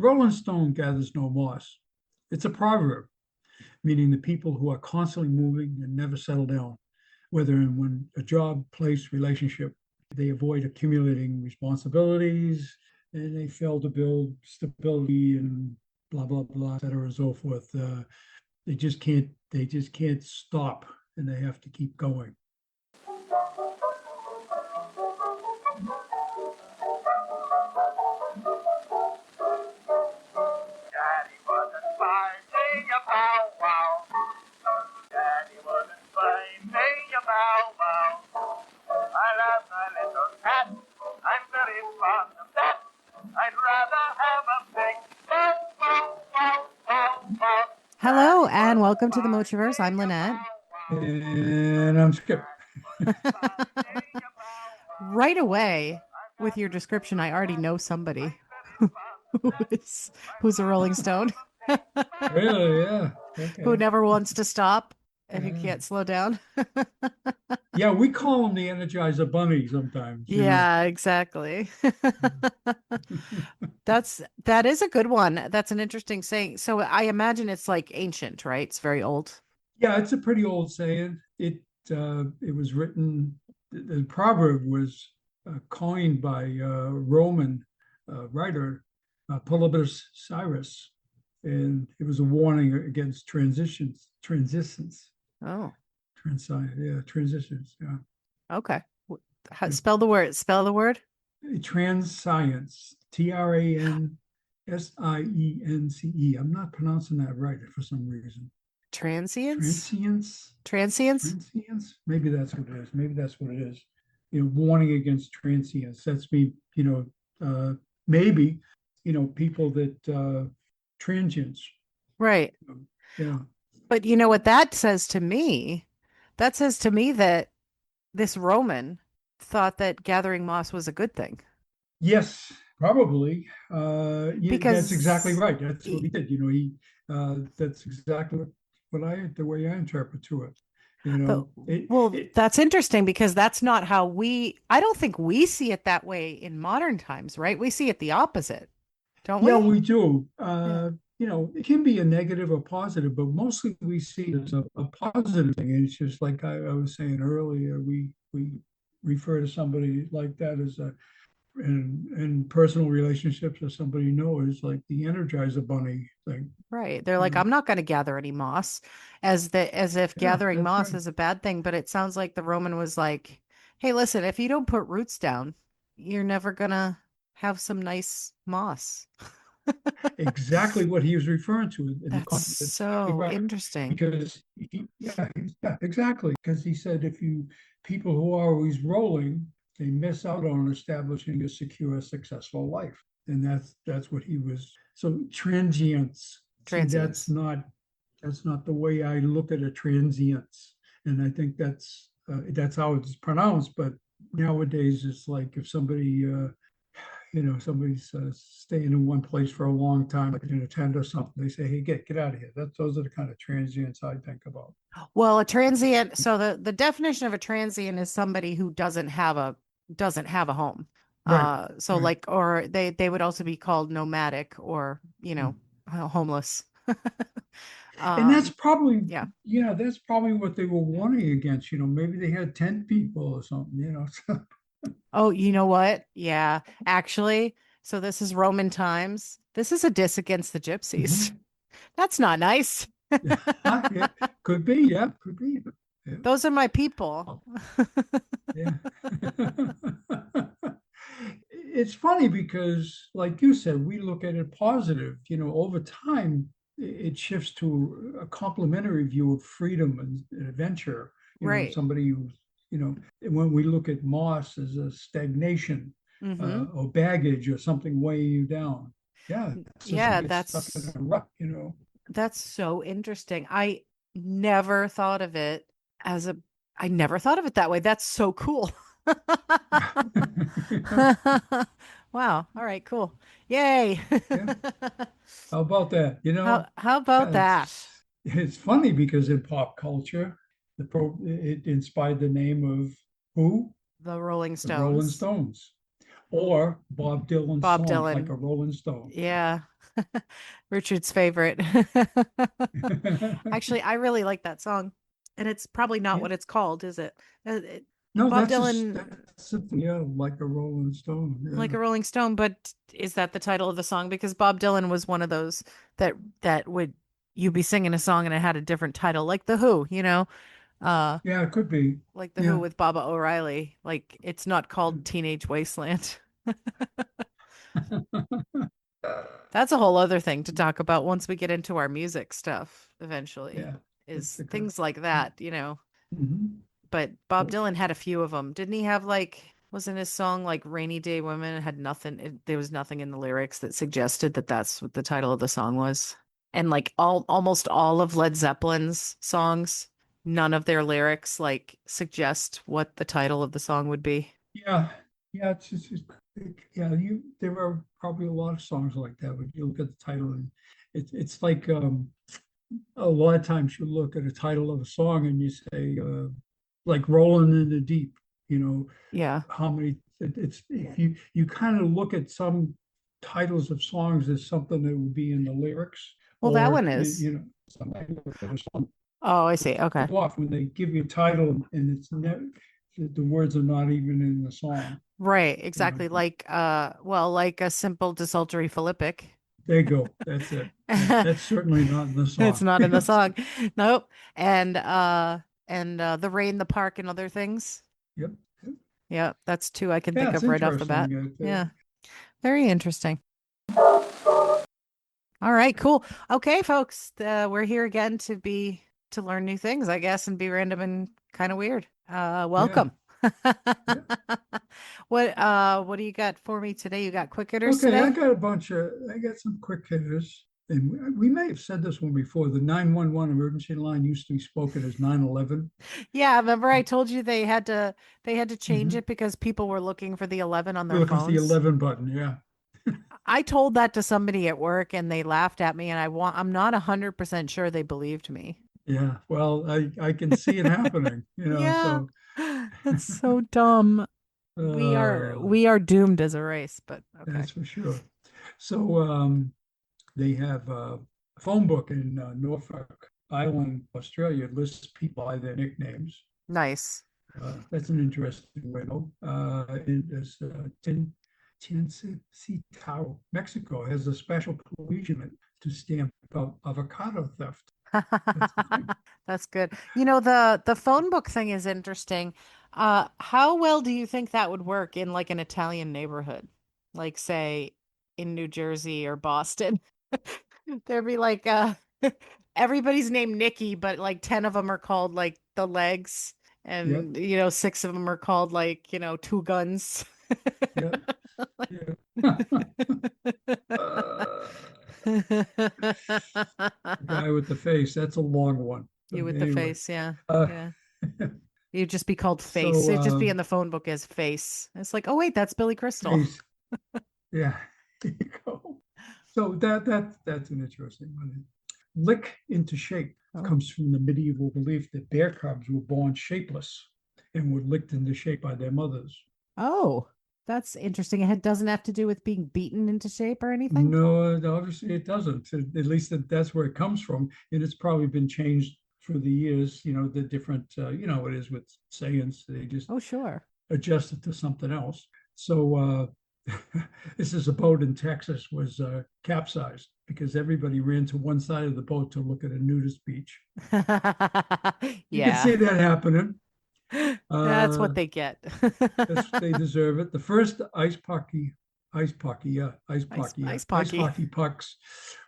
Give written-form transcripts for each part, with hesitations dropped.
Rolling stone gathers no moss. It's a proverb, meaning the people who are constantly moving and never settle down, whether in one a job, place, relationship. They avoid accumulating responsibilities and they fail to build stability and blah blah blah, et cetera, and so forth. They just can't stop and they have to keep going. Daddy wasn't finding a bow wow. Daddy wasn't finding a bow wow. I love my little cat. I'm very fond of that. I'd rather have a big bow wow wow wow wow. Hello and welcome to the Mochiverse. I'm Linette. And I'm Skip. Right away, with your description, I already know somebody who's a Rolling Stone. Really? Yeah. Okay. Who never wants to stop and who Yeah. can't slow down. Yeah, we call them the Energizer Bunny sometimes. Yeah, exactly. That is a good one. That's an interesting saying. So I imagine it's like ancient, right? It's very old. Yeah, it's a pretty old saying. It was written. The proverb was coined by Roman writer Polybius Cyrus, and it was a warning against transitions, Oh, transitions. Yeah, okay. Spell the word. Spell the word. Transscience. Transience. I'm not pronouncing that right for some reason. Transience? Transience. Transience? Transience. Maybe that's what it is. Maybe that's what it is. Warning against transience. That's me. Maybe people that transients. Right. Yeah. But you know what that says to me? That says to me that this Roman thought that gathering moss was a good thing. Yes, probably. Yeah, that's exactly Because right. That's what he did. That's exactly the way I interpret to it. but It, well, it that's interesting because that's not how I don't think we see it that way in modern times, right? We see it the opposite, don't Yeah, we? we do. Yeah. It can be a negative or positive, but mostly we see it as a positive thing. And it's just like I was saying earlier, we refer to somebody like that as in personal relationships or somebody you know is like the Energizer Bunny thing. Right. They're You like, know, I'm not going to gather any moss as if yeah, gathering that's moss right. is a bad thing, but it sounds like the Roman was like, hey, listen, if you don't put roots down, you're never gonna have some nice moss. Exactly what he was referring to in the That's context. Exactly so right. interesting. Because yeah, exactly. Because he said if people who are always rolling, they miss out on establishing a secure, successful life. And that's what he was. So transience. See, Transients. that's not the way I look at a transience. And I think that's how it's pronounced. But nowadays, it's like if somebody's staying in one place for a long time, like in a tent or something, they say, "Hey, get out of here." Those are the kind of transients I think about. Well, a transient, so the definition of a transient is somebody who doesn't have a home. Right, So right. like, or they would also be called nomadic or, homeless. And that's Um, probably, yeah. yeah, that's probably what they were warning against. Maybe they had tent people or something. Oh, you know what? Yeah, actually, so this is Roman times. This is a diss against the gypsies. Mhm. That's not nice. Yeah, yeah, could be. Yeah, could be. Yeah, Those are my people. yeah. It's funny because, like you said, we look at it positive. Over time, it shifts to a complementary view of freedom and adventure. Right. Somebody who's, when we look at moss as a stagnation Mm-hmm. or baggage or something weighing you down. Yeah, so Yeah, somebody gets stuck in that's a rut. that's so interesting. Never thought of it as a I never thought of it that way. That's so cool. Wow. All right, cool. Yay. Yeah. How about that? How about Yeah, that? it's funny because in pop culture, it inspired the name of who? The Rolling The Rolling Stones. Stones. or Bob Dylan's Bob song, Like Dylan. a Rolling Stone. Yeah. Richard's favorite. Actually, I really like that song. And it's probably not Yeah. what it's called, is it? No, Bob Dylan, that's a, yeah, Like a Rolling Stone. like Yeah. a Rolling Stone, but is that the title of the song? Because Bob Dylan was one of those that would you be singing a song and it had a different title, like The Who, uh, Yeah, it could be. like The Who Yeah. with Baba O'Reilly. Like it's not called Teenage Wasteland. That's a whole other thing to talk about once we get into our music stuff eventually, Yeah. That's is the good. things like Yeah. that. Mhm. But Bob Oh, Dylan had a few of them. Didn't he have like, wasn't his song like Rainy Day Women? It had nothing, there was nothing in the lyrics that suggested that that's what the title of the song was. And like almost all of Led Zeppelin's songs, none of their lyrics like suggest what the title of the song would be. yeah. Yeah. Yeah. There are probably a lot of songs like that. When you look at the title, and it's like a lot of times you look at a title of a song and you say, like Rolling in the Deep, you know, Yeah. how many, it's, if you kind of look at some titles of songs as something that would be in the lyrics, Well, that or, one is. something that a song Oh, I see. Okay. off when they give you a title and it's never, the words are not even in the song, Right, you know. exactly. Like well, like a simple desultory Philippic. There you go. That's it. Yeah, that's certainly not in the It's song. not in the song. Nope. And the rain, the park, and other things. Yep. Yeah, that's two I can Yeah, think it's of right off the bat. interesting. Yeah, very interesting. All right, cool. Okay, folks, we're here again to learn new things, I guess, and be random and kind of weird. Yeah. Welcome. Yeah. What do you got for me today? You got quick hitters Okay, today? I got some quick hitters. And we may have said this one before. The 911 emergency line used to be spoken as 911. Yeah, remember I told you they had to change Mhm. it because people were looking for the 11 on We're their looking for the phones. 11 button. Yeah. I told that to somebody at work and they laughed at me and I'm not 100% sure they believed me. Yeah. Well, I can see it happening, Yeah. so That's so dumb. We are uh, we are doomed as a race, but okay. that's for sure. So they have a phone book in Norfolk Island, Australia, lists people by their nicknames. Nice. That's an interesting riddle. Tincitaro, Mexico has a special police unit to stamp out avocado theft. That's the thing. That's good. The phone book thing is interesting. How well do you think that would work in like an Italian neighborhood? Like say in New Jersey or Boston? There'd be like everybody's named Nicky, but like 10 of them are called like the legs Yep, and six of them are called like, two guns. yep, yeah. The guy with the face, that's a long one. You But with the anyway, face, yeah. uh, Yeah. You'd just be called Face. so It'd just be in the phone book as Face. It's like, oh wait, that's Billy Crystal. face, yeah, there you go. So that's an interesting one. Lick into shape Oh. comes from the medieval belief that bear cubs were born shapeless and were licked into shape by their mothers. Oh, that's interesting. It doesn't have to do with being beaten into shape or anything. No, obviously it doesn't. At least that's where it comes from, and it's probably been changed through the years. The different, it is with sayings. They just Oh, sure. adjust it to something else. So this is a boat in Texas was capsized because everybody ran to one side of the boat to look at a nudist beach. You can Yeah. see that happening. That's Uh, what they get. they deserve it. The first Ice ice Pocky. hockey pucks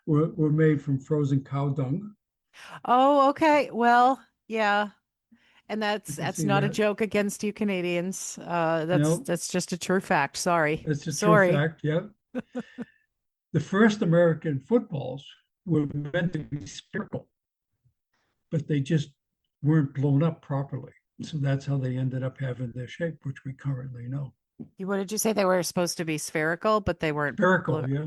were made from frozen cow dung. Oh, okay. Well, yeah. And You that's can that's see not a that. joke against you Canadians. That's No, that's just a true fact. Sorry. that's a true Sorry. fact. Yeah. The first American footballs were meant to be spherical, but they just weren't blown up properly. So that's how they ended up having their shape, which we currently know. What did you say? They were supposed to be spherical, but they weren't. Spherical, yeah.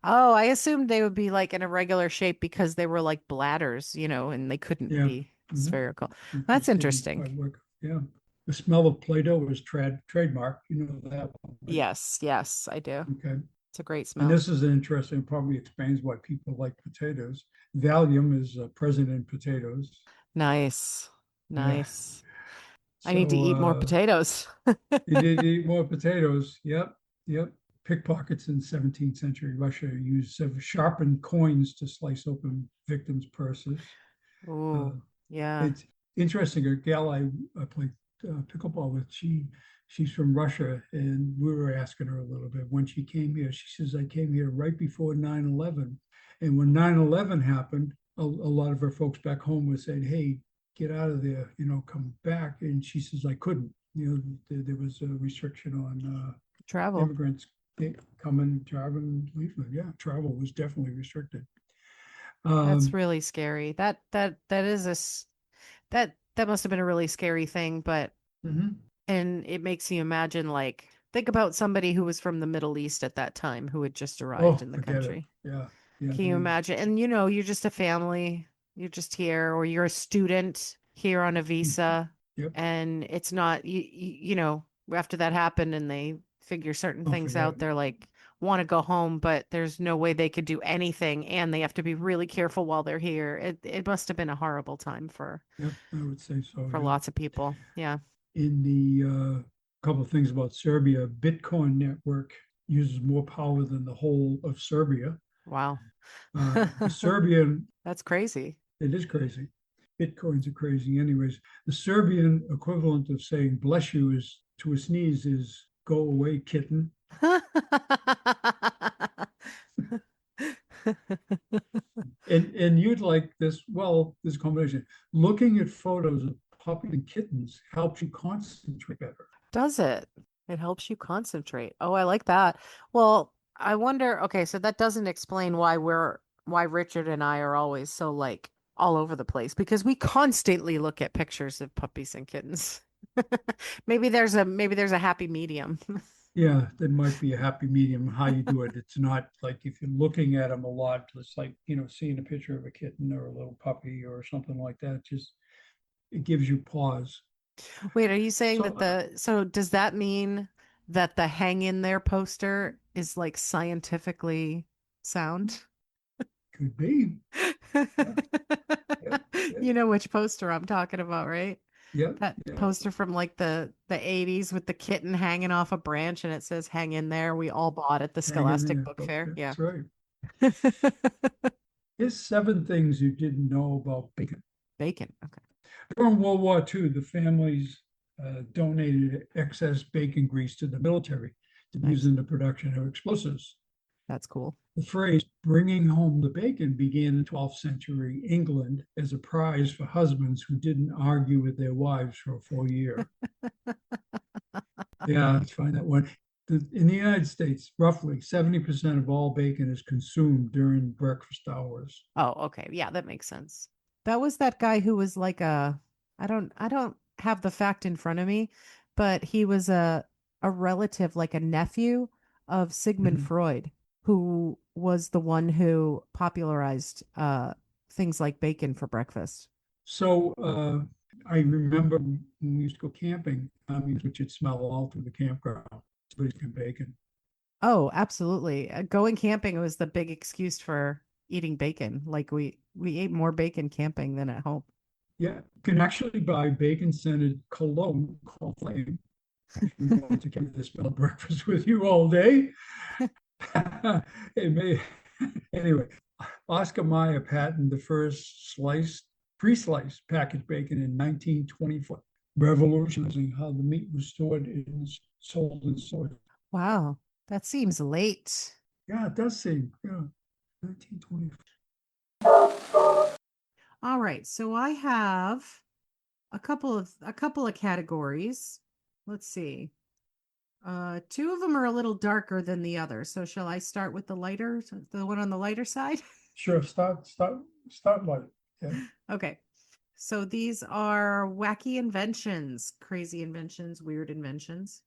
Oh, I assumed they would be like in a regular shape because they were like bladders, and they couldn't Yeah. be Mhm. spherical. That's Just didn't interesting. quite work. Yeah. The smell of Play-Doh is trademark. You know that one, right? Yes, yes, I do. Okay. It's a great And smell. this is interesting, probably explains why people like potatoes. Valium is present in potatoes. Nice. Yeah. Nice. I need to So eat more potatoes. you did eat more potatoes. Yep. Yep. Pickpockets in 17th century Russia used sharpened coins to slice open victims' purses. Uh, Ooh, yeah. it's interesting. A gal I played pickleball with, she's from Russia, and we were asking her a little bit when she came here. She says, I came here right before 9/11. And when 9/11 happened, a lot of her folks back home were saying, hey, get out of there, come back. And she says, I couldn't. There was a restriction on Travel. immigrants coming, driving, leaving. Yeah, travel was definitely restricted. That's Um, really scary. That is that must have been a really scary thing, but mhm. and it makes you imagine like think about somebody who was from the Middle East at that time who had just arrived Oh, in the forget it. country. Yeah, yeah, Can you imagine? And you're just a family, you're just here, or you're a student here on a visa, yep. and it's not after that happened and they figure certain Oh, things forget out, it. they're like want to go home, but there's no way they could do anything, and they have to be really careful while they're here. It must have been a horrible time Yep, I would say so. for Yep. lots of people. Yeah. In the couple of things about Serbia, Bitcoin network uses more power than the whole of Serbia. Wow. The Serbian, That's crazy. it is crazy. Bitcoins are crazy, anyways. The Serbian equivalent of saying "bless you" is to a sneeze is "go away, kitten." And you'd like this. Well, this combination. Looking at photos of puppies and kittens helps you concentrate better. Does it? It helps you concentrate. Oh, I like that. Well, I wonder, okay, so that doesn't explain why Richard and I are always so like all over the place because we constantly look at pictures of puppies and kittens. Maybe there's a happy medium. Yeah, there might be a happy medium how you do it. It's not like if you're looking at them a lot, it's like, seeing a picture of a kitten or a little puppy or something like that. Just it gives you pause. Wait, are you saying So that so does that mean that the hang in there poster is like scientifically sound? could be. Yeah, yeah, yeah, You know which poster I'm talking about, right? yeah, That yeah. poster from like the 80s with the kitten hanging off a branch and it says hang in there. We all bought at the Hang in Scholastic there. Book But Fair. Yeah. that's right. Here's 7 things you didn't know about bacon. Bacon. Okay. During World War II, the families donated excess bacon grease to the military to use Nice. in the production of explosives. That's cool. The phrase bringing home the bacon began in 12th century England as a prize for husbands who didn't argue with their wives for a full year. Yeah, let's find that one. In the United States, roughly 70% of all bacon is consumed during breakfast hours. Oh, okay. Yeah, that makes sense. That was that guy who was like I don't have the fact in front of me, but he was a relative, like a nephew of Sigmund Mhm. Freud, who was the one who popularized things like bacon for breakfast. So I remember when we used to go camping, which you'd smell all through the campground. Somebody's cooking bacon. Oh, absolutely. Going camping was the big excuse for eating bacon. Like we ate more bacon camping than at home. Yeah, you can actually buy bacon-scented cologne called Flame. If you want to carry the smell breakfast with you all day. It may, anyway, Oscar Mayer patented the first pre-sliced packaged bacon in 1924, revolutionizing how the meat was stored and sold in stores. Wow, that seems late. Yeah, it does seem, yeah, 1924. All right, so I have a couple of categories. Let's see. Two of them are a little darker than the other. So shall I start with the one on the lighter side? Sure, start light. Yeah. Okay. So these are wacky inventions, crazy inventions, weird inventions.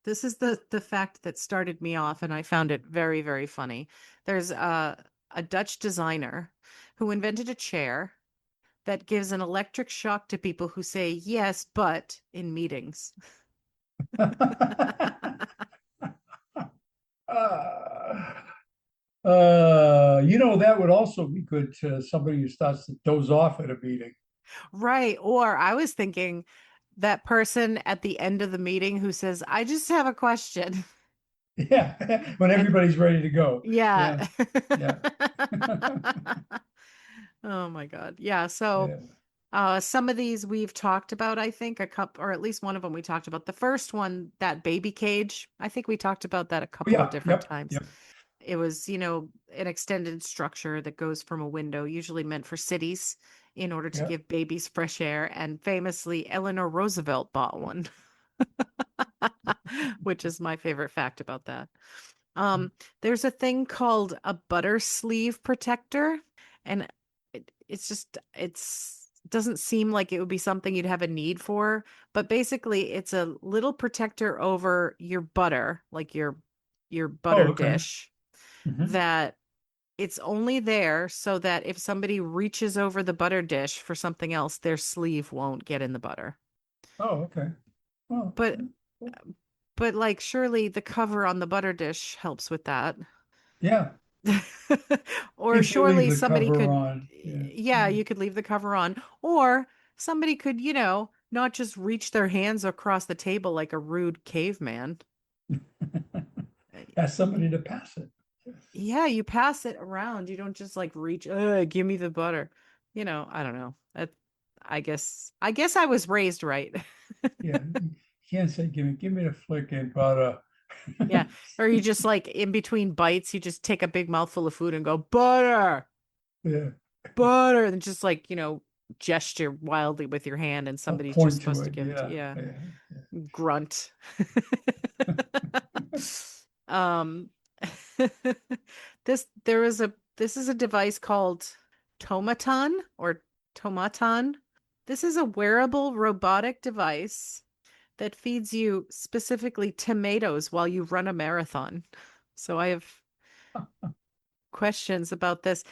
This is the fact that started me off, and I found it very, very funny. There's a Dutch designer who invented a chair that gives an electric shock to people who say yes, but in meetings. That would also be good to somebody who starts to doze off at a meeting. Right. Or I was thinking that person at the end of the meeting who says, I just have a question. Yeah, when And everybody's ready to go. yeah. Yeah, yeah, Oh my God. Yeah. So yeah. some of these we've talked about, I think, a couple, or at least one of them we talked about. The first one, that baby cage, I think we talked about that a Oh, couple of yeah, different yep, times. yep, It was, an extended structure that goes from a window, usually meant for cities, in order to yep. give babies fresh air. And famously, Eleanor Roosevelt bought one, which is my favorite fact about that. There's a thing called a butter sleeve protector, and it's doesn't seem like it would be something you'd have a need for, but basically it's a little protector over your butter, like your Oh, butter okay. dish, Hmm. that it's only there so that if somebody reaches over the butter dish for something else, their sleeve won't get in the butter. Oh, okay. Oh, But like surely the cover on the butter dish helps with that. yeah. Or If you leave surely the somebody cover could, on, yeah. yeah, you could leave the cover on. Or somebody could, not just reach their hands across the table like a rude caveman. Ask somebody to pass it. Yes. Yeah, you pass it around. You don't just like reach, give me the butter. I don't know. I guess I was raised right. Yeah, you can't say, give me the flick and butter. Yeah. Or you just like in between bites, you just take a big mouthful of food and go, butter, Yeah, butter, and just like, gesture wildly with your hand, and I'll somebody's just point to supposed to it. give it to Yeah, you. Yeah. yeah. Grunt. um this is a device called Tomaton or Tomaton. This is a wearable robotic device that feeds you specifically tomatoes while you run a marathon. So I have questions about this.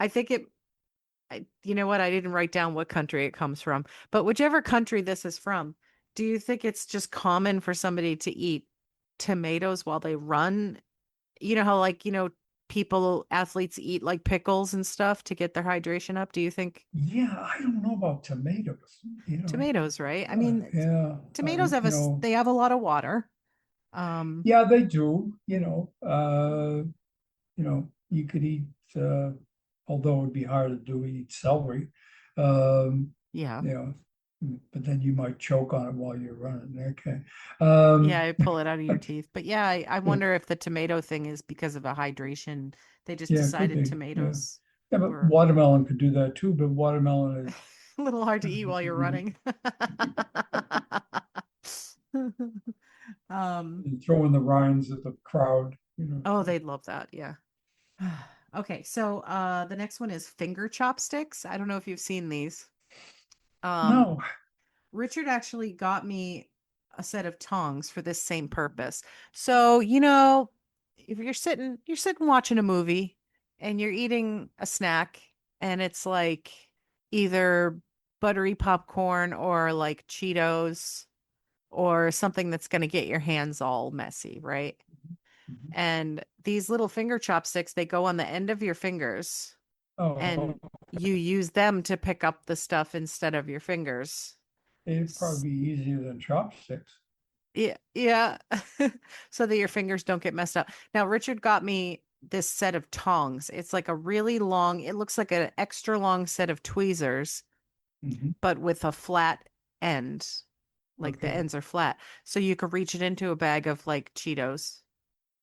I think you know what? I didn't write down what country it comes from, but whichever country this is from, do you think it's just common for somebody to eat tomatoes while they run? You know how, like, athletes eat like pickles and stuff to get their hydration up. Do you think Yeah, I don't know about tomatoes, tomatoes, right? I mean, Yeah, tomatoes they have a lot of water. Um, yeah, they do, you could eat, although it'd be hard to do, eat celery. Um, yeah. you know, but then you might choke on it while you're running. Okay. Yeah, Um, I pull it out of your teeth. But yeah, I wonder if the tomato thing is because of a hydration. They just yeah, it could decided be. Yeah. tomatoes Yeah, but were watermelon could do that too, but watermelon is a little hard to eat while you're running. Um, throwing the rinds at the crowd, oh, so. they'd love that. Yeah. Okay, so the next one is finger chopsticks. I don't know if you've seen these. Um, No. Richard actually got me a set of tongs for this same purpose. So, if you're sitting watching a movie and you're eating a snack and it's like either buttery popcorn or like Cheetos or something that's going to get your hands all messy, right? Mhm. And these little finger chopsticks, they go on the end of your fingers Oh, and you use them to pick up the stuff instead of your fingers. it'd S- probably be easier than chopsticks. Yeah, yeah. So that your fingers don't get messed up. Now, Richard got me this set of tongs. It's like a really long, it looks like an extra long set of tweezers, Hmm. but with a flat end. Like the Okay. ends are flat. So you could reach it into a bag of like Cheetos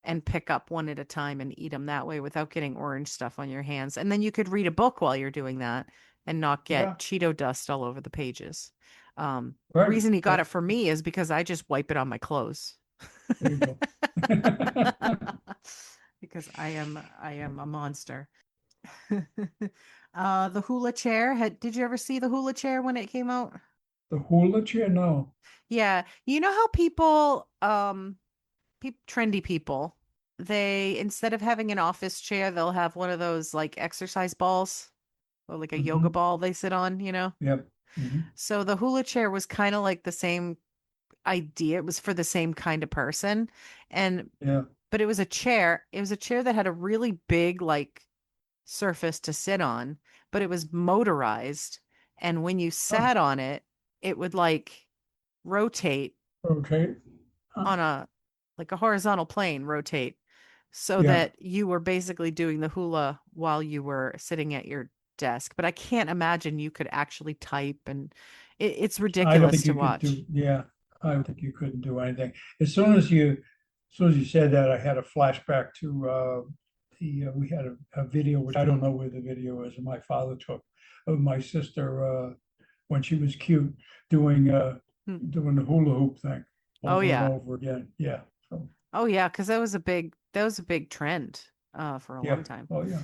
and pick up one at a time and eat them that way without getting orange stuff on your hands. And then you could read a book while you're doing that and not Yeah, get Cheeto dust all over the pages. right. Reason he got Right. it for me is because I just wipe it on my clothes. There you go. Because I am a monster. The hula chair. Did you ever see the hula chair when it came out? The hula chair? No. Yeah. You know how people trendy people, they instead of having an office chair, they'll have one of those like exercise balls. or like a yoga Hmm. ball they sit on, you know? Yep. Hmm. So the hula chair was kind of like the same idea. It was for the same kind of person. And Yeah. but it was a chair. It was a chair that had a really big like surface to sit on, but it was motorized. And when you Oh, sat on it, it would like rotate okay. Huh. on a like a horizontal plane, rotate so Yeah. that you were basically doing the hula while you were sitting at your desk. But I can't imagine you could actually type and it's I don't ridiculous think to you could watch. do, yeah, I don't think you couldn't do anything. As soon as you said that, I had a flashback to we had a video, which I don't know where the video is, and my father took of my sister when she was cute doing Hmm. doing the hula hoop thing Oh over and yeah. over again. Yeah. So Oh yeah, because that was a big trend for a yeah. long time. Oh yeah.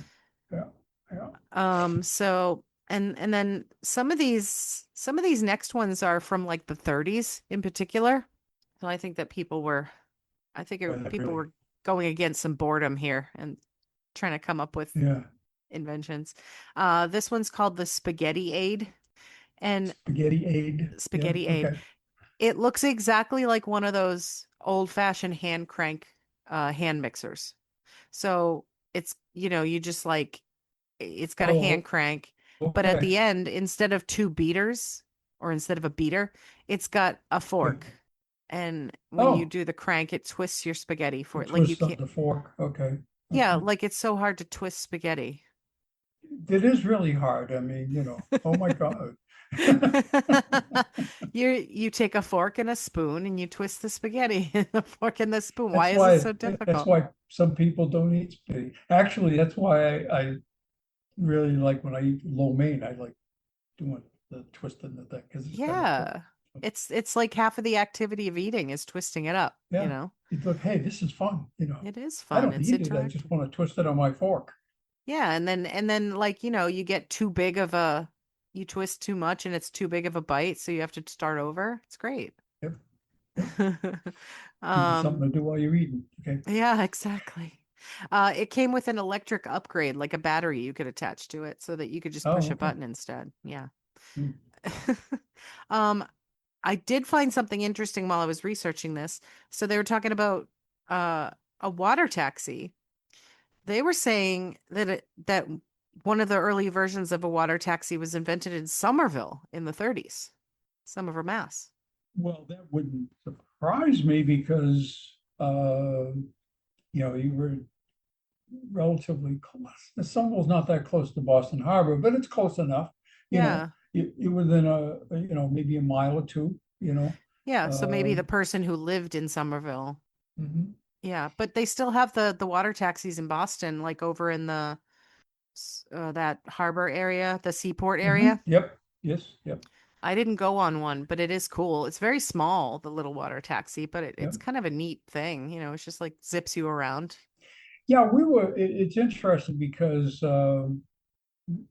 Yeah. Yeah. So and then some of these next ones are from like the 30s in particular. So I think that That people really. were going against some boredom here and trying to come up with Yeah. inventions. This one's called the Spaghetti Aid, and Spaghetti aid. Yeah. Spaghetti Aid. Okay. It looks exactly like one of those old-fashioned hand crank hand mixers. So it's, you know, you just like it's got a hand Oh, crank, but at okay. the end, instead of two beaters or instead of a beater, it's got a Yeah. fork. And when you Oh, do the crank, it twists your spaghetti for it it. Like you twists up can't, the fork. Okay. yeah, Okay. like it's so hard to twist spaghetti. It is really hard. I mean, oh my God. You take a fork and a spoon and you twist the spaghetti in the fork and the spoon. Why That's is it why so that's difficult? why some people don't eat spaghetti. Actually, that's why I really like when I eat lo mein. I like doing the twisting the thing because it's kind of quick. Yeah. It's like half of the activity of eating is twisting it up, you Yeah. know? You look, hey, this is fun. It is I fun. don't It's eat it. I just interactive. want to twist it on my fork. Yeah, and then like, you know, you get too big of a you twist too much and it's too big of a bite, so you have to start over. It's great. Yep. Yep. Gives you something Um, to do while you're eating. Okay. yeah, exactly. It came with an electric upgrade, like a battery you could attach to it so that you could just push Oh, a okay. button instead. Yeah. Mm. Um, I did find something interesting while I was researching this. So they were talking about uh a water taxi. They were saying that one of the early versions of a water taxi was invented in Somerville in the 30s, Somerville, Mass. Well, that wouldn't surprise me because you were relatively close. Somerville's not that close to Boston Harbor, but it's close enough. You know, Yeah. you're within maybe a mile or two. Yeah, so maybe Uh, the person who lived in Somerville. mhm, Yeah, but they still have the water taxis in Boston, like over in the that harbor area, the seaport area. yep. Yes. Yep. I didn't go on one, but it is cool. It's very small, the little water taxi, but it's Yep. kind of a neat thing. You know, it's just like zips you around. Yeah, it's interesting because we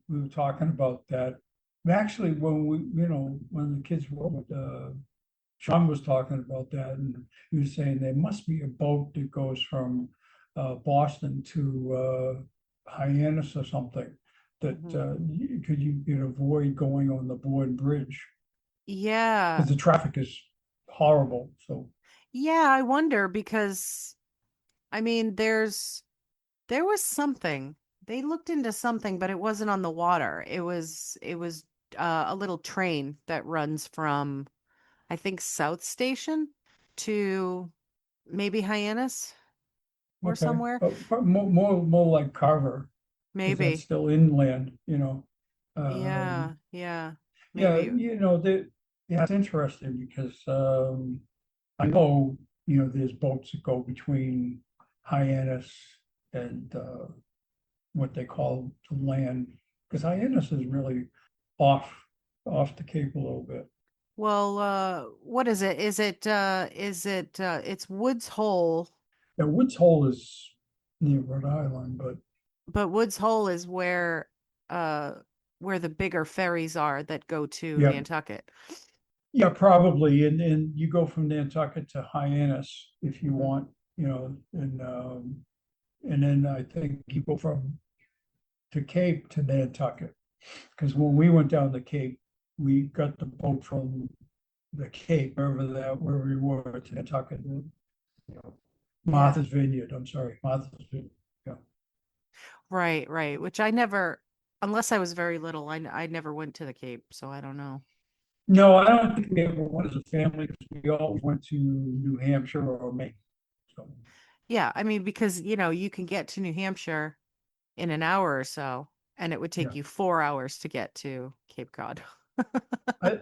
were talking about that. Actually, when the kids were Sean was talking about that, and he was saying there must be a boat that goes from Boston to Hyannis or something that Mhm. you could avoid going on the Bourne Bridge Yeah. because the traffic is horrible. So Yeah, I wonder because I mean, there was something. They looked into something, but it wasn't on the water. It was a little train that runs from I think South Station to maybe Hyannis or okay, somewhere. but more like Carver because that's Maybe. still inland. Yeah, yeah. Yeah, Maybe. yeah, it's interesting because I know, there's boats that go between Hyannis and what they call the land, because Hyannis is really off off the Cape a little bit. Well, what is it? It's Woods Hole, Yeah, Woods Hole is near Rhode Island, but but Woods Hole is uh where the bigger ferries are that go to yeah, Nantucket. yeah, probably. And you go from Nantucket to Hyannis if you Mhm. want, and then I think you go from to Cape to Nantucket. Because when we went down the Cape, we got the boat from the Cape, where we were to Nantucket, Yeah. Martha's Vineyard. I'm sorry, Martha's Vineyard. Yeah. Right, right. Which I never, unless I was very little, I never went to the Cape, so I don't know. No, I don't think we ever went as a family because we all went to New Hampshire or Maine. So Yeah, I mean, because you can get to New Hampshire in an hour or so, and it would yeah, take you 4 hours to get to Cape Cod. I,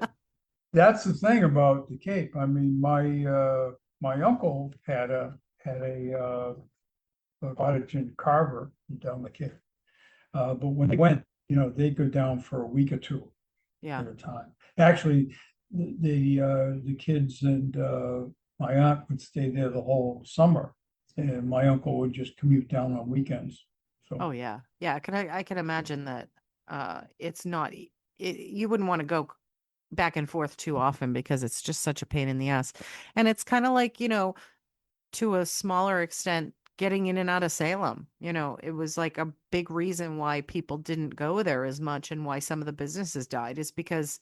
that's the thing about the Cape. I mean, my uncle had a cottage in Carver down the Cape. But when they went, they'd go down for a week or two Yeah. at a time. Actually, the kids and my aunt would stay there the whole summer, and my uncle would just commute down on weekends. Oh So yeah. Yeah, I can imagine that it's not you wouldn't want to go back and forth too often because it's just such a pain in the ass. And it's kind of like, to a smaller extent, getting in and out of Salem. It was like a big reason why people didn't go there as much and why some of the businesses died is because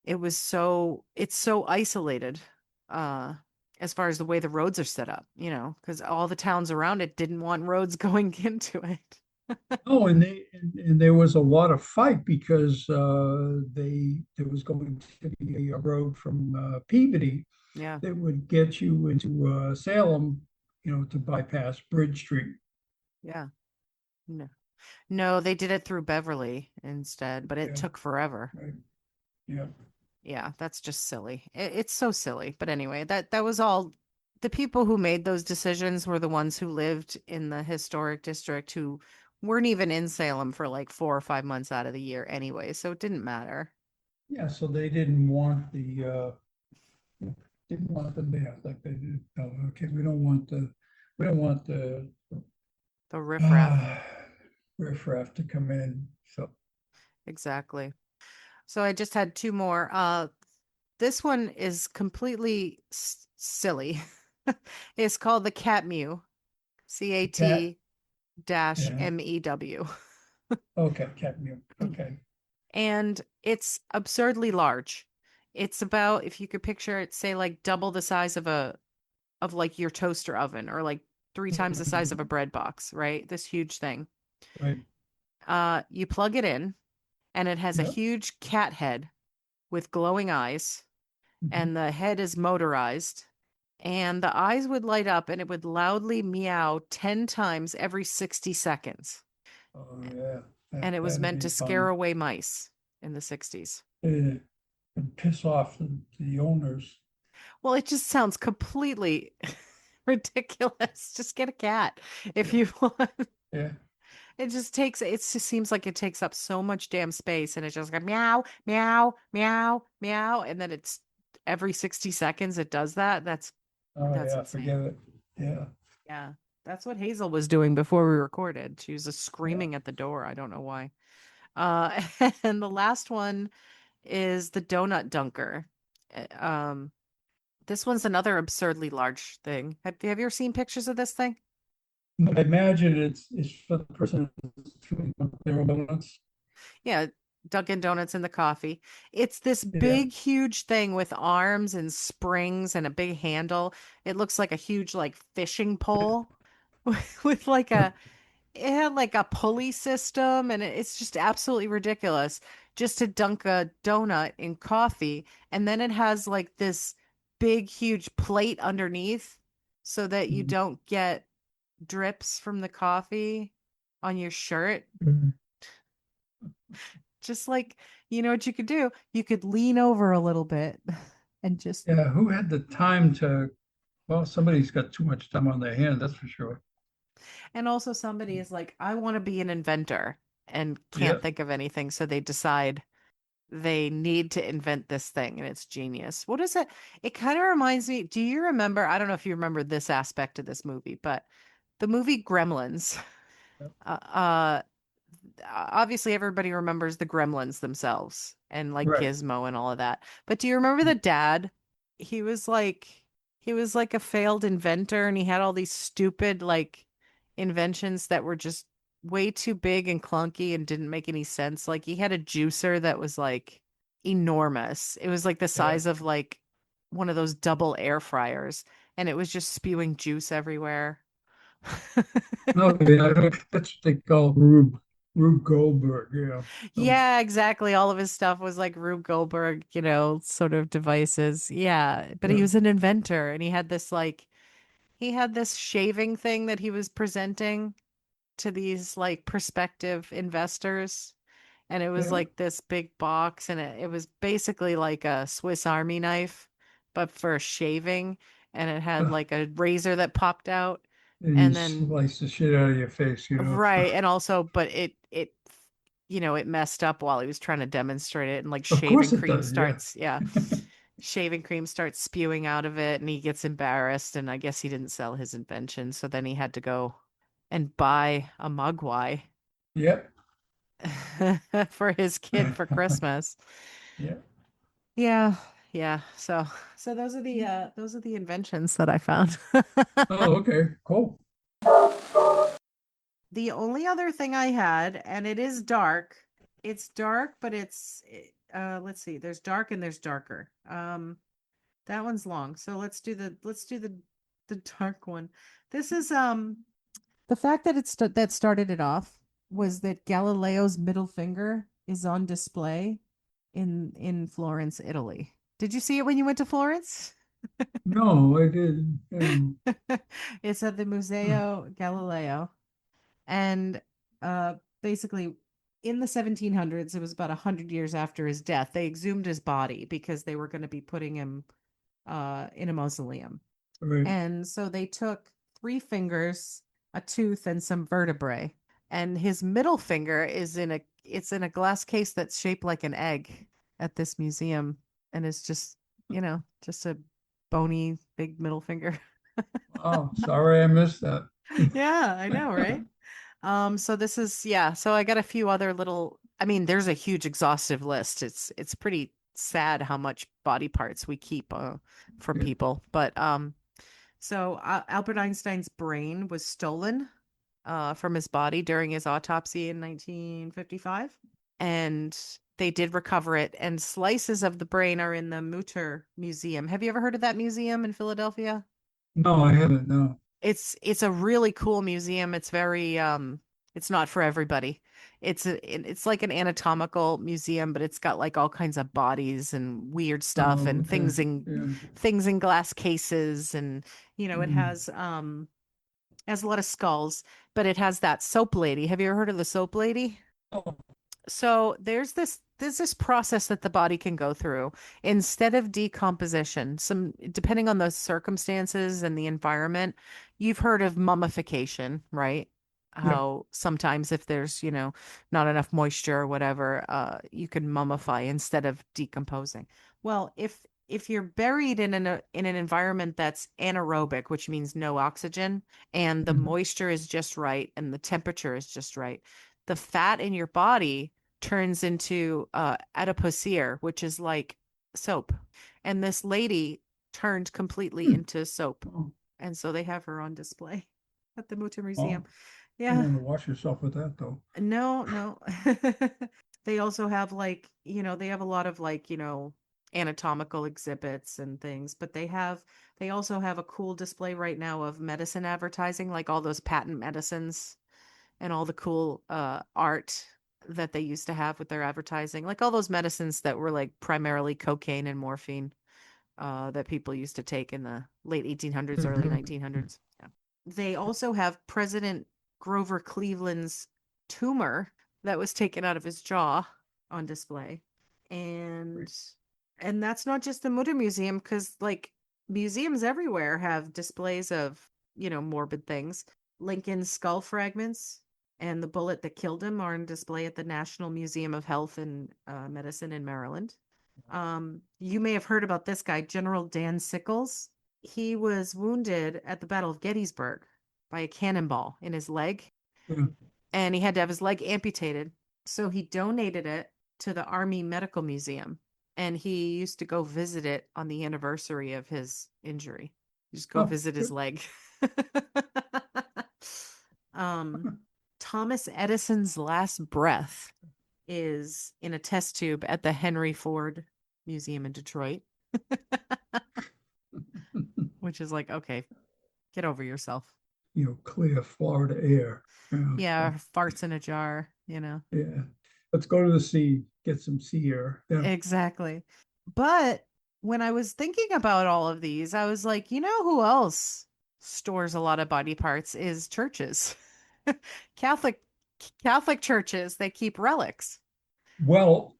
it's so isolated, uh, as far as the way the roads are set up, because all the towns around it didn't want roads going into it. oh, and there was a lot of fight because there was going to be a road from Peabody Yeah. that would get you into Salem, to bypass Bridge Street. Yeah. No. No, they did it through Beverly instead, but it Yeah, took forever. right. Yeah. Yeah, that's just silly. It's so silly. But anyway, that was all. The people who made those decisions were the ones who lived in the historic district who weren't even in Salem for like 4 or 5 months out of the year anyway, so it didn't matter. Yeah, so they didn't want the math like they did. Oh, okay, we don't want the The riffraff. uh, riffraff to come in. So Exactly. So I just had two more. This one is completely silly. It's called the Cat Mew. the cat, CAT dash yeah, MEW. okay, cat mew, okay, And it's absurdly large. It's about, if you could picture it, say like double the size of like your toaster oven or like three times the size of a bread box, right? This huge thing. right, You plug it in and it has a yeah, huge cat head with glowing eyes, mhm. and the head is motorized, and the eyes would light up and it would loudly meow 10 times every 60 seconds. Oh yeah, And it was that'd meant be to scare fun. away mice in the 60s. And piss off the owners. Well, it just sounds completely ridiculous. Just get a cat if Yeah, you want. yeah, It just seems like it takes up so much damn space and it's just like meow, meow, meow, meow. And then it's every 60 seconds it does that. oh That's yeah, insane. forget it. Yeah, Yeah. That's what Hazel was doing before we recorded. She was just yeah. screaming at the door. I don't know why. Uh, and the last one is the donut dunker. Um, this one's another absurdly large thing. Have you ever seen pictures of this thing? I imagine it's for the person who's doing their own donuts. Yeah, Dunkin' Donuts in the coffee. It's this Yeah. big, huge thing with arms and springs and a big handle. It looks like a huge, like, fishing pole with like it had like a pulley system, and it's just absolutely ridiculous just to dunk a donut in coffee. And then it has like this big, huge plate underneath so that you Mhm. don't get drips from the coffee on your shirt. Mhm. Just like, you know what you could do? You could lean over a little bit and just, Yeah, who had the time to, well, somebody's got too much time on their hand, that's for sure. and also somebody is like, I want to be an inventor and Yeah, can't think of anything. So they decide they need to invent this thing and it's genius. What is it? It kind of reminds me. Do you remember? I don't know if you remember this aspect of this movie, but the movie Gremlins. Uh, uh, Obviously, everybody remembers the Gremlins themselves and like right. Gizmo and all of that. But do you remember the dad? He was like he was like a failed inventor and he had all these stupid like inventions that were just way too big and clunky and didn't make any sense. Like he had a juicer that was like enormous. It was like the Yeah. size of like one of those double air fryers, and it was just spewing juice everywhere. No, yeah, that's what they call Rube Goldberg. Yeah. So, Yeah, exactly. All of his stuff was like Rube Goldberg, sort of devices. Yeah, but he yeah. was an inventor and he had this shaving thing that he was presenting to these like prospective investors. And it was Yeah. like this big box, and it was basically like a Swiss Army knife, but for shaving. And it had like a razor that popped out. And you And then slice the shit out of your face. right, and also, but it messed up while he was trying to demonstrate it, and like Of course it does. Yeah. shaving cream starts spewing out of it, and he gets embarrassed, and I guess he didn't sell his invention, so then he had to go and buy a Mogwai Yep. for his kid for Christmas. Yeah. Yeah, yeah. So those are the inventions that I found. Oh, okay. Cool. The only other thing I had, and it is dark. It's dark, but let's see. There's dark and there's darker. That one's long. So let's do the dark one. This is the fact that that started it off was that Galileo's middle finger is on display in Florence, Italy. Did you see it when you went to Florence? No, I didn't. It's at the Museo Galileo. And basically, in the 1700s, it was about 100 years after his death, they exhumed his body because they were going to be putting him in a mausoleum. Right. And so they took three fingers, a tooth, and some vertebrae. And his middle finger it's in a glass case that's shaped like an egg at this museum. And it's just a bony big middle finger. Oh, sorry I missed that. Yeah, I know, right? So this is yeah, so I got a few other I mean, there's a huge exhaustive list. It's pretty sad how much body parts we keep from Yeah. people. But so Albert Einstein's brain was stolen from his body during his autopsy in 1955, and they did recover it, and slices of the brain are in the Mutter Museum. Have you ever heard of that museum in Philadelphia? No, I haven't. No. It's a really cool museum. It's very it's not for everybody. It's like an anatomical museum, but it's got like all kinds of bodies and weird stuff Oh, and okay. Yeah. things in glass cases, and it Mm. has a lot of skulls, but it has that soap lady. Have you ever heard of the soap lady? Oh, So there's this process that the body can go through instead of decomposition. Some depending on the circumstances and the environment, you've heard of mummification, right? yeah. How sometimes if there's, not enough moisture or whatever, you can mummify instead of decomposing. Well, if you're buried in an environment that's anaerobic, which means no oxygen, and the Mhm. moisture is just right and the temperature is just right, the fat in your body turns into adipocere, which is like soap. And this lady turned completely Hmm. into soap. Oh, And so they have her on display at the Mutter Museum. oh, you Yeah. want to wash yourself with that though. No, no. They also have they have a lot of anatomical exhibits and things, but they also have a cool display right now of medicine advertising, like all those patent medicines and all the cool art that they used to have with their advertising, like all those medicines that were like primarily cocaine and morphine that people used to take in the late 1800s, early Mhm. 1900s. Yeah. They also have President Grover Cleveland's tumor that was taken out of his jaw on display. Great. And and that's not just the Mutter Museum, because like museums everywhere have displays of, morbid things. Lincoln's skull fragments and the bullet that killed him are on display at the National Museum of Health and Medicine in Maryland. You may have heard about this guy, General Dan Sickles. He was wounded at the Battle of Gettysburg by a cannonball in his leg, Yeah. and he had to have his leg amputated. So he donated it to the Army Medical Museum, and he used to go visit it on the anniversary of his injury. Just go Oh, visit his good. leg. um Thomas Edison's last breath is in a test tube at the Henry Ford Museum in Detroit, which is like, okay, get over yourself. Clear Florida air. Yeah, farts in a jar, you know. Yeah. Let's go to the sea, get some sea air. Yeah. Exactly. But when I was thinking about all of these, I was like, you know who else stores a lot of body parts is churches. Catholic Catholic churches, they keep relics. Well,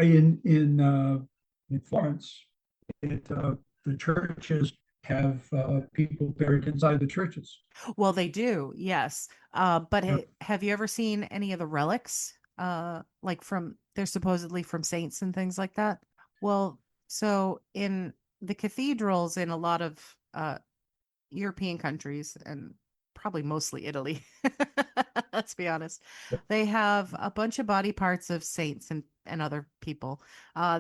in Florence, the churches have people buried inside the churches. Well, they do, yes. But Yep. have you ever seen any of the relics? Like they're supposedly from saints and things like that. Well, so in the cathedrals in a lot of European countries and probably mostly Italy, let's be honest, they have a bunch of body parts of saints and other people.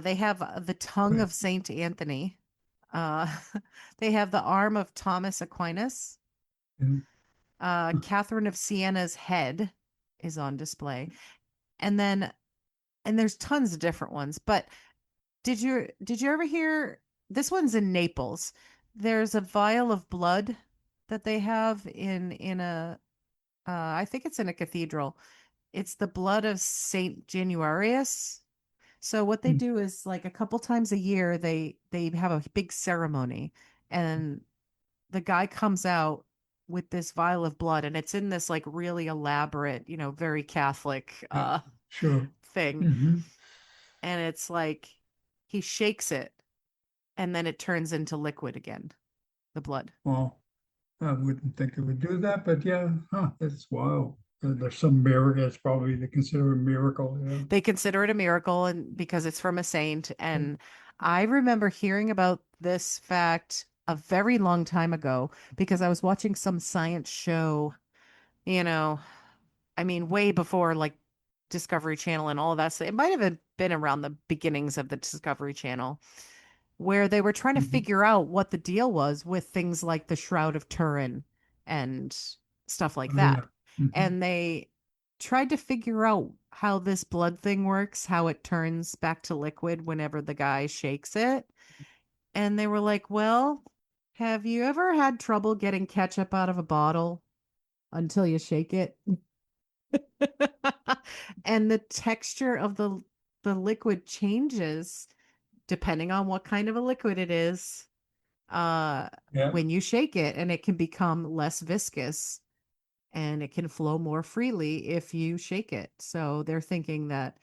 They have the tongue Right. of Saint Anthony. Uh, they have the arm of Thomas Aquinas. And Catherine of Siena's head is on display. And then and there's tons of different ones, but did you ever hear this one's in Naples? There's a vial of blood that they have in a I think it's in a cathedral. It's the blood of Saint Januarius. So what they do is like a couple times a year they have a big ceremony and the guy comes out with this vial of blood and it's in this like really elaborate, very Catholic sure. thing. Hmm. And it's like he shakes it and then it turns into liquid again, the blood. Well, I wouldn't think it would do that, but yeah, that's wild. There's some miracle. It's probably they consider a miracle. Yeah. They consider it a miracle and because it's from a saint. And I remember hearing about this fact a very long time ago because I was watching some science show, you know, I mean, way before like Discovery Channel and all of that. So it might have been around the beginnings of the Discovery Channel where they were trying to Mhm. figure out what the deal was with things like the Shroud of Turin and stuff like Oh, yeah. that. Mhm. And they tried to figure out how this blood thing works, how it turns back to liquid whenever the guy shakes it. And they were like, well, have you ever had trouble getting ketchup out of a bottle until you shake it? And the texture of the liquid changes depending on what kind of a liquid it is Yeah. when you shake it and it can become less viscous and it can flow more freely if you shake it. So they're thinking that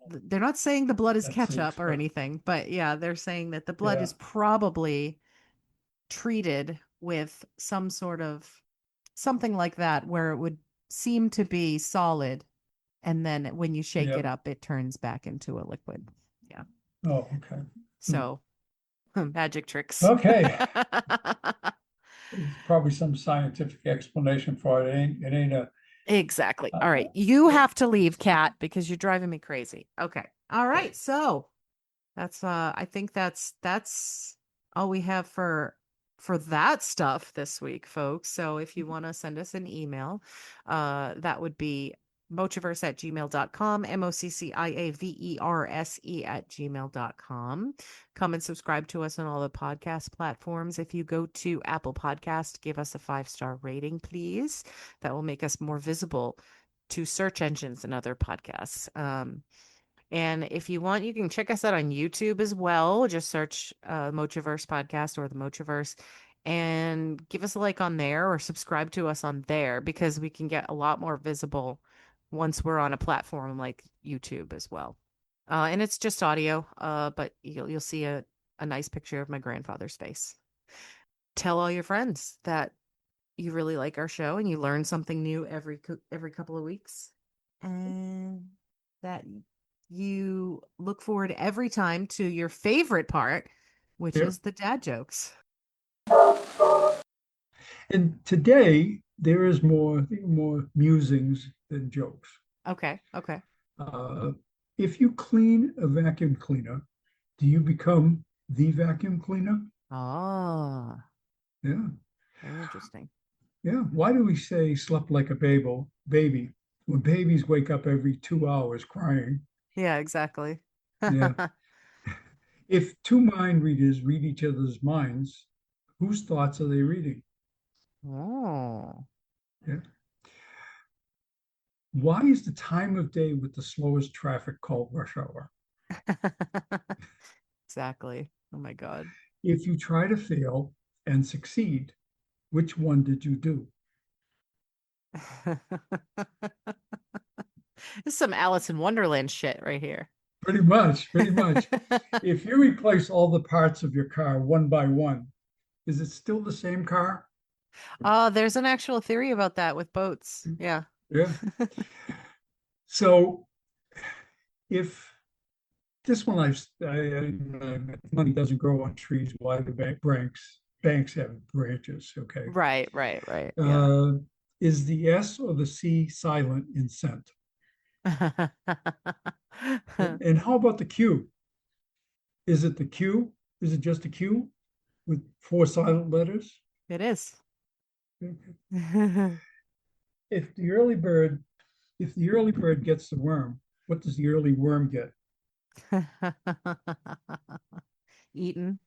they're not saying the blood is That's the ketchup or expect. anything, but yeah, they're saying that the blood Yeah. is probably treated with some sort of something like that where it would seem to be solid and then when you shake Yeah. it up it turns back into a liquid. Yeah. Oh, okay. Hmm. So magic tricks. Okay. There's probably some scientific explanation for it. It ain't a Exactly. All right. uh, You have to leave, Kat, because you're driving me crazy. Okay. All right. So that's I think that's all we have for that stuff this week, folks. So if you want to send us an email, that would be mochiverse@gmail.com, mocciaverse@gmail.com. Come and subscribe to us on all the podcast platforms. If you go to Apple Podcast, give us a 5-star rating, please. That will make us more visible to search engines and other podcasts. And if you want, you can check us out on YouTube as well. Just search Mochiverse Podcast or the Mochiverse and give us a like on there or subscribe to us on there because we can get a lot more visible once we're on a platform like YouTube as well. And it's just audio, but you'll see a nice picture of my grandfather's face. Tell all your friends that you really like our show and you learn something new every couple of weeks. And that you look forward every time to your favorite part, which there. is the dad jokes. And today there is more musings than jokes. Okay. Okay. Uh, if you clean a vacuum cleaner, do you become the vacuum cleaner? Oh, Yeah. very interesting. Yeah. Why do we say slept like a baby? when babies wake up every 2 hours crying. Yeah, exactly. Yeah. If two mind readers read each other's minds, whose thoughts are they reading? Oh. Yeah. Why is the time of day with the slowest traffic called rush hour? Exactly. Oh my God. If you try to fail and succeed, which one did you do? This is some Alice in Wonderland shit right here. Pretty much, pretty much. If you replace all the parts of your car one by one, is it still the same car? There's an actual theory about that with boats. Yeah. Yeah. So if this one, money doesn't grow on trees. Why the banks have branches? Okay. Right, right, right. Yeah. Uh, is the S or the C silent in scent? And how about the Q? Is it the Q? Is it just a Q with four silent letters? It is. If the early bird, if the early bird gets the worm, what does the early worm get? Eaten.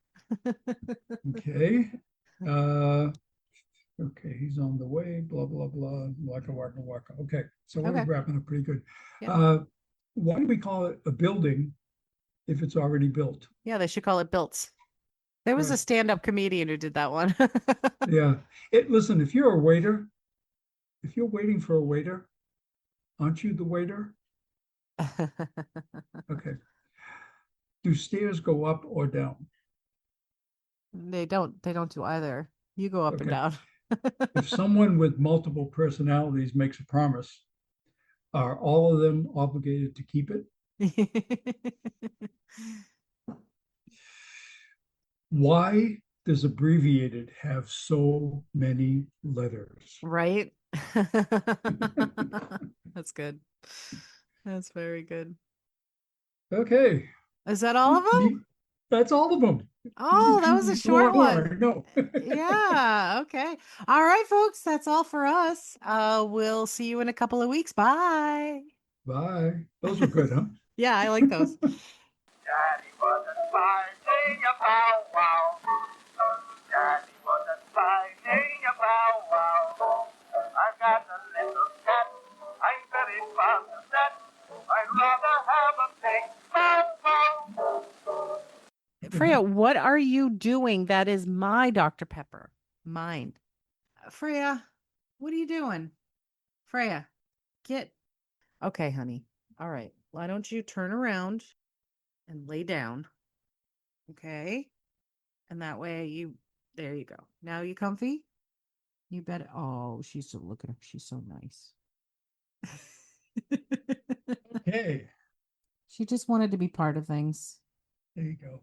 Okay. Uh, okay, he's on the way, blah, blah, blah, waka, waka, waka. Okay, so we're Okay. wrapping up pretty good. Yeah. Why do we call it a building if it's already built? Yeah, they should call it built. There was a Right. stand-up comedian who did that one. Yeah. Listen, if you're a waiter, if you're waiting for a waiter, aren't you the waiter? Okay. Do stairs go up or down? They don't do either. You go up and Okay. down. If someone with multiple personalities makes a promise, are all of them obligated to keep it? Why does abbreviated have so many letters? Right? That's good. That's very good. Okay. Is that all of them? That's all of them. Oh, that was a There's a lot short more. one. No. Yeah, okay. All right, folks, that's all for us. We'll see you in a couple of weeks. Bye. Bye. Those were good, huh? Yeah, I like those. Daddy wasn't finding a bow wow. Daddy wasn't finding a bow wow. I've got a little cat. I'm very fond of that. I'd rather have a big bow wow. Freya, what are you doing? That is my Dr. Pepper. Mine. Freya, what are you doing? Freya, get. Okay, honey. All right. Why don't you turn around and lay down? Okay. And that way there you go. Now you comfy? You bet. Oh, she's so, look at her. She's so nice. Okay. She just wanted to be part of things. There you go.